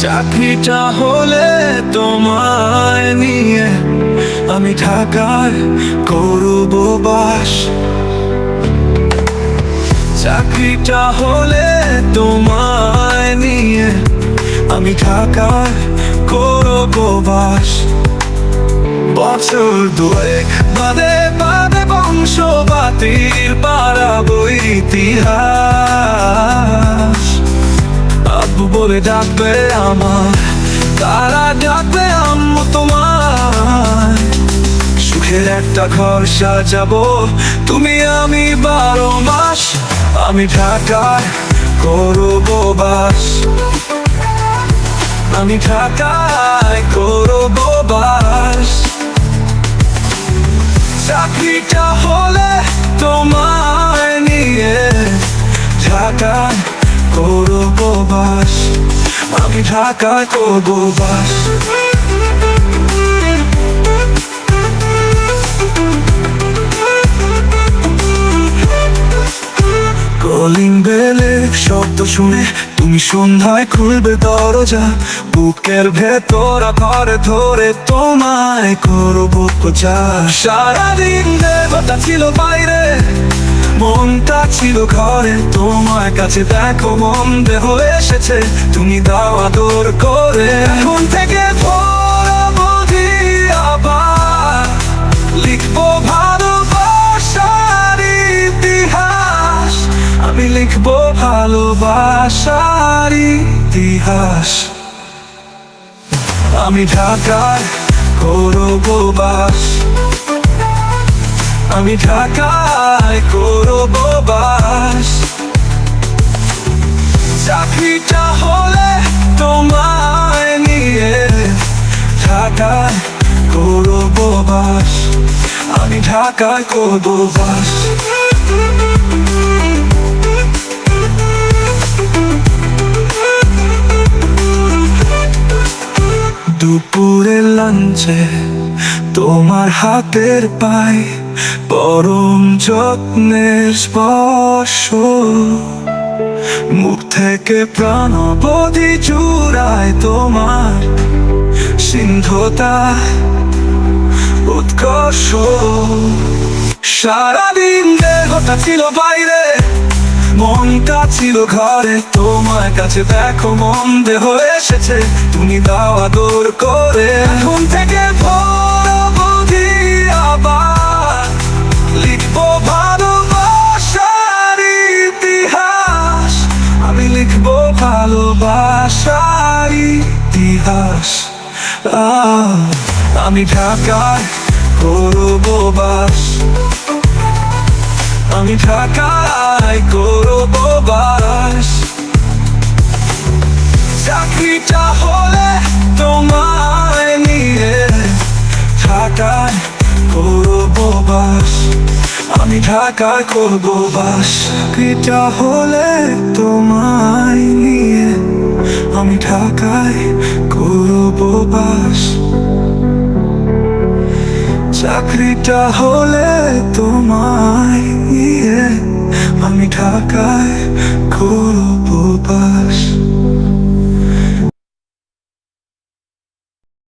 চাকরিটা হলে তোমায় নিয়ে আমি ঢাকায় করব বাস। চাকরিটা হলে তোমায় নিয়ে আমি ঢাকায় করব বাস। বছর দুয়েক বাদে বাদে বংশ বাতির পাড়াবো ইতিহাস। আব্বু বলে ডাকবে আমার, তারা ডাকবে আম্মু তোমায়। সুখের একটা ঘর সাজাবো তুমি আমি 12 মাস। আমি ঢাকায় করব বাস। আমি ঢাকায় করব বাস। চাকরিটা হলে তোমায় নিয়ে ঢাকায় করব বাস। আমি ঢাকায় করব বাস। কলিং বেলের শব্দ শুনে তুমি সন্ধ্যায় খুলবে দরজা। বুকের ভেতর ঘরে ধরে তোমায় করবো খোঁজা। সারাদিন দেবতা ছিল বাইরে, মনটা ছিল ঘরে। তোমার কাছে দেখো মন দেহ এসেছে, তুমি দাও আদর করে। এখন থেকে পরবধি আবার লিখবো ভালোবাসার ইতিহাস। আমি লিখবো ভালোবাসার ইতিহাস। আমি ঢাকায় করব বাস। আমি ঢাকায় করব বাস। চাকরিটা হলে তোমায় নিয়ে ঢাকায় করব বাস। আমি ঢাকায় করব বাস। দুপুরের লাঞ্চে তোমার হাতের পাই পরম যত্নের স্পর্শ। মুখ থেকে প্রাণ অবধি জুড়ায় তোমার সিন্ধতা উৎকর্ষ। সারাদিন দেহটা ছিল বাইরে, মনটা ছিল ঘরে। তোমার কাছে দেখো মন দেহ এসেছে, তুমি দাও আদর করে। এখন থেকে পরবধি আবার লিখবো ভালোবাসার ইতিহাস। আমি লিখবো ভালোবাসার ইতিহাস। আমি ঢাকায় করব বাস। আমি ঢাকায় করব বাস। চাকরিটা হলে তোমায় নিয়ে ঢাকায় করব বাস। আমি ঢাকায় করব বাস। চাকরিটা হলে তোমায় নিয়ে আমি ঢাকায় করব বাস। চাকরিটা হলে তোমায় নিয়ে আমি ঢাকায় করব বাস।